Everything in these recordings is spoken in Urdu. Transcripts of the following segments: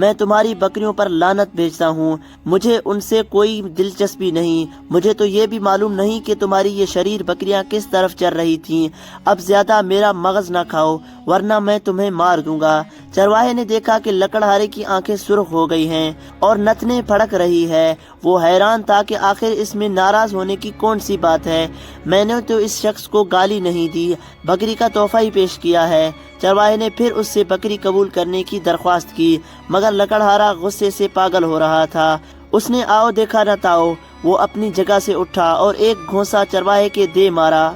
میں تمہاری بکریوں پر لعنت بھیجتا ہوں، مجھے ان سے کوئی دلچسپی نہیں، مجھے تو یہ بھی معلوم نہیں کہ تمہاری یہ شریر بکریاں کس طرف چل رہی تھیں، اب زیادہ میرا مغز نہ کھاؤ ورنہ میں تمہیں مار دوں گا۔ چرواہے نے دیکھا کہ لکڑہارے کی آنکھیں سرخ ہو گئی ہیں اور نتنیں پھڑک رہی ہے، وہ حیران تھا کہ آخر اس میں ناراض ہونے کی کون سی بات ہے، میں نے تو اس شخص کو گالی نہیں دی، بکری کا تحفہ ہی پیش کیا ہے۔ چرواہے نے پھر اس سے بکری قبول کرنے کی درخواست کی، مگر لکڑہارا غصے سے پاگل ہو رہا تھا، اس نے آؤ دیکھا نہ تاؤ، وہ اپنی جگہ سے اٹھا اور ایک گھونسا چرواہے کے دے مارا۔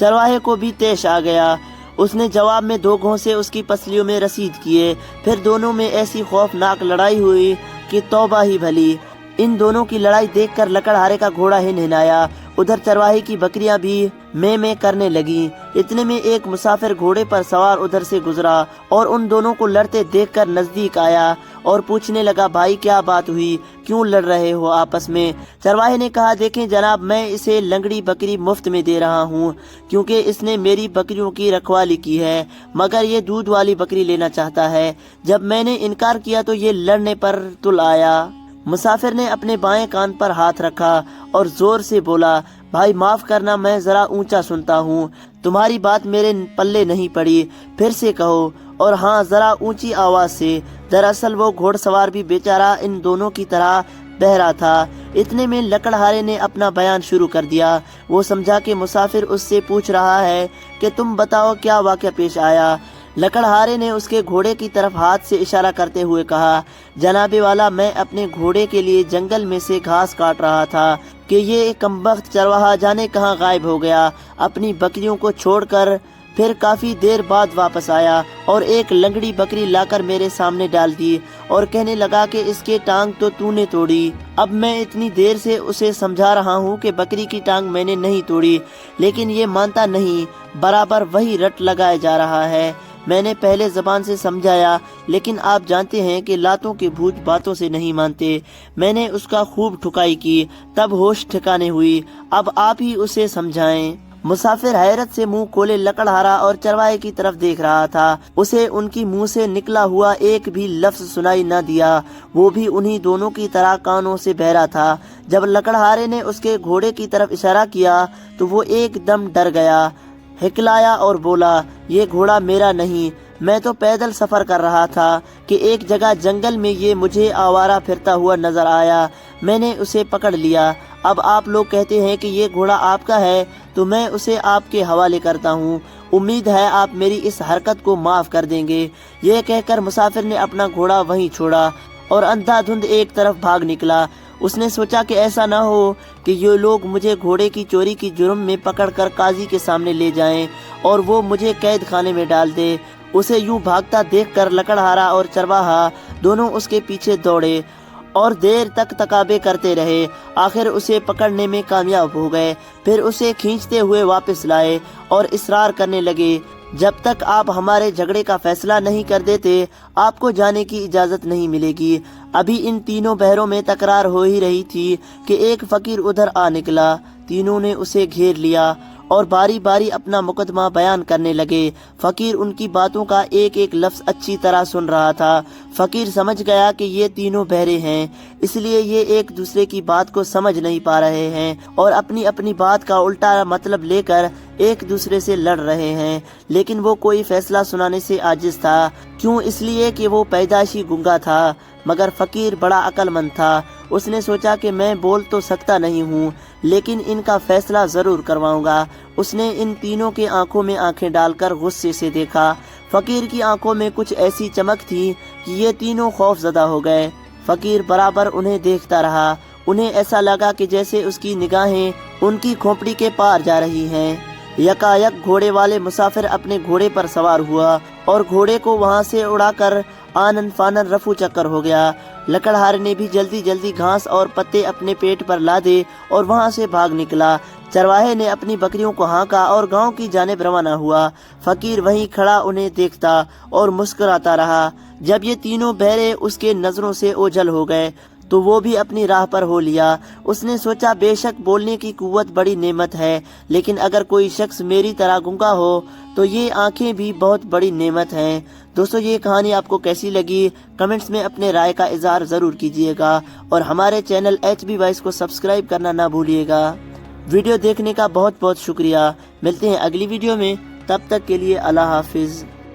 چرواہے کو بھی طیش آ گیا، اس نے جواب میں 2 گھونسے اس کی پسلیوں میں رسید کیے، پھر دونوں میں ایسی خوفناک لڑائی ہوئی کہ توبہ ہی بھلی۔ ان دونوں کی لڑائی دیکھ کر لکڑہارے کا گھوڑا ہنہنایا، ادھر چرواہے کی بکریاں بھی میں کرنے لگیں۔ اتنے میں ایک مسافر گھوڑے پر سوار ادھر سے گزرا اور ان دونوں کو لڑتے دیکھ کر نزدیک آیا اور پوچھنے لگا، بھائی کیا بات ہوئی، کیوں لڑ رہے ہو آپس میں؟ چرواہے نے کہا، دیکھیں جناب، میں اسے لنگڑی بکری مفت میں دے رہا ہوں کیونکہ اس نے میری بکریوں کی رکھوالی کی ہے، مگر یہ دودھ والی بکری لینا چاہتا ہے۔ جب میں نے انکار کیا تو یہ لڑنے پر تل آیا۔ مسافر نے اپنے بائیں کان پر ہاتھ رکھا اور زور سے بولا، بھائی معاف کرنا، میں ذرا اونچا سنتا ہوں، تمہاری بات میرے پلے نہیں پڑی، پھر سے کہو، اور ہاں ذرا اونچی آواز سے۔ دراصل وہ گھوڑ سوار بھی بیچارہ ان دونوں کی طرح بہرا تھا۔ اتنے میں لکڑہارے نے اپنا بیان شروع کر دیا، وہ سمجھا کہ مسافر اس سے پوچھ رہا ہے کہ تم بتاؤ کیا واقعہ پیش آیا۔ لکڑہارے نے اس کے گھوڑے کی طرف ہاتھ سے اشارہ کرتے ہوئے کہا، جناب والا، میں اپنے گھوڑے کے لیے جنگل میں سے گھاس کاٹ رہا تھا کہ یہ کمبخت چرواہا جانے کہاں غائب ہو گیا، اپنی بکریوں کو چھوڑ کر، پھر کافی دیر بعد واپس آیا اور ایک لنگڑی بکری لا کر میرے سامنے ڈال دی اور کہنے لگا کہ اس کے ٹانگ تو تو نے توڑی۔ اب میں اتنی دیر سے اسے سمجھا رہا ہوں کہ بکری کی ٹانگ میں نے نہیں توڑی، لیکن یہ مانتا نہیں، برابر وہی رٹ لگائے جا رہا ہے۔ میں نے پہلے زبان سے سمجھایا، لیکن آپ جانتے ہیں کہ لاتوں کے بھوت باتوں سے نہیں مانتے۔ میں نے اس کا خوب ٹھکائی کی، تب ہوش ٹھکانے ہوئی، اب آپ ہی اسے سمجھائیں۔ مسافر حیرت سے منہ کھولے لکڑہارا اور چرواہے کی طرف دیکھ رہا تھا، اسے ان کی منہ سے نکلا ہوا ایک بھی لفظ سنائی نہ دیا، وہ بھی انہی دونوں کی طرح کانوں سے بہرا تھا۔ جب لکڑہارے نے اس کے گھوڑے کی طرف اشارہ کیا تو وہ ایک دم ڈر گیا، ہکلایا اور بولا، یہ گھوڑا میرا نہیں، میں تو پیدل سفر کر رہا تھا کہ ایک جگہ جنگل میں یہ مجھے آوارہ پھرتا ہوا نظر آیا، میں نے اسے پکڑ لیا۔ اب آپ لوگ کہتے ہیں کہ یہ گھوڑا آپ کا ہے تو میں اسے آپ کے حوالے کرتا ہوں، امید ہے آپ میری اس حرکت کو معاف کر دیں گے۔ یہ کہہ کر مسافر نے اپنا گھوڑا وہیں چھوڑا اور اندھا دھند ایک طرف بھاگ نکلا۔ اس نے سوچا کہ ایسا نہ ہو کہ یہ لوگ مجھے گھوڑے کی چوری کی جرم میں پکڑ کر قاضی کے سامنے لے جائیں اور وہ مجھے قید خانے میں ڈال دے۔ اسے یوں بھاگتا دیکھ کر لکڑہارا اور چرواہا دونوں اس کے پیچھے دوڑے اور دیر تک تقابے کرتے رہے، آخر اسے پکڑنے میں کامیاب ہو گئے، پھر اسے کھینچتے ہوئے واپس لائے اور اصرار کرنے لگے، جب تک آپ ہمارے جھگڑے کا فیصلہ نہیں کر دیتے آپ کو جانے کی اجازت نہیں ملے گی۔ ابھی ان تینوں بہروں میں تکرار ہو ہی رہی تھی کہ ایک فقیر ادھر آ نکلا، تینوں نے اسے گھیر لیا اور باری باری اپنا مقدمہ بیان کرنے لگے۔ فقیر ان کی باتوں کا ایک ایک لفظ اچھی طرح سن رہا تھا۔ فقیر سمجھ گیا کہ یہ تینوں بہرے ہیں، اس لیے یہ ایک دوسرے کی بات کو سمجھ نہیں پا رہے ہیں اور اپنی اپنی بات کا الٹا مطلب لے کر ایک دوسرے سے لڑ رہے ہیں، لیکن وہ کوئی فیصلہ سنانے سے عاجز تھا۔ کیوں؟ اس لیے کہ وہ پیدائشی گنگا تھا، مگر فقیر بڑا عقل مند تھا۔ اس نے سوچا کہ میں بول تو سکتا نہیں ہوں، لیکن ان کا فیصلہ ضرور کرواؤں گا۔ اس نے ان تینوں کے آنکھوں میں آنکھیں ڈال کر غصے سے دیکھا۔ فقیر کی آنکھوں میں کچھ ایسی چمک تھی کہ یہ تینوں خوف زدہ ہو گئے۔ فقیر برابر انہیں دیکھتا رہا، انہیں ایسا لگا کہ جیسے اس کی نگاہیں ان کی کھوپڑی کے پار جا رہی ہیں۔ یکایک گھوڑے والے مسافر اپنے گھوڑے پر سوار ہوا اور گھوڑے کو وہاں سے اڑا کر آنن فانن رفو چکر ہو گیا۔ لکڑہارے نے بھی جلدی جلدی گھاس اور پتے اپنے پیٹ پر لادے اور وہاں سے بھاگ نکلا۔ چرواہے نے اپنی بکریوں کو ہانکا اور گاؤں کی جانب روانہ ہوا۔ فقیر وہیں کھڑا انہیں دیکھتا اور مسکراتا رہا۔ جب یہ تینوں بہرے اس کے نظروں سے اوجھل ہو گئے تو وہ بھی اپنی راہ پر ہو لیا۔ اس نے سوچا بے شک بولنے کی قوت بڑی نعمت ہے، لیکن اگر کوئی شخص میری طرح گنگا ہو تو یہ آنکھیں بھی بہت بڑی نعمت ہیں۔ دوستو یہ کہانی آپ کو کیسی لگی؟ کمنٹس میں اپنے رائے کا اظہار ضرور کیجیے گا، اور ہمارے چینل HB وائس کو سبسکرائب کرنا نہ بھولیے گا۔ ویڈیو دیکھنے کا بہت بہت شکریہ۔ ملتے ہیں اگلی ویڈیو میں، تب تک کے لیے اللہ حافظ۔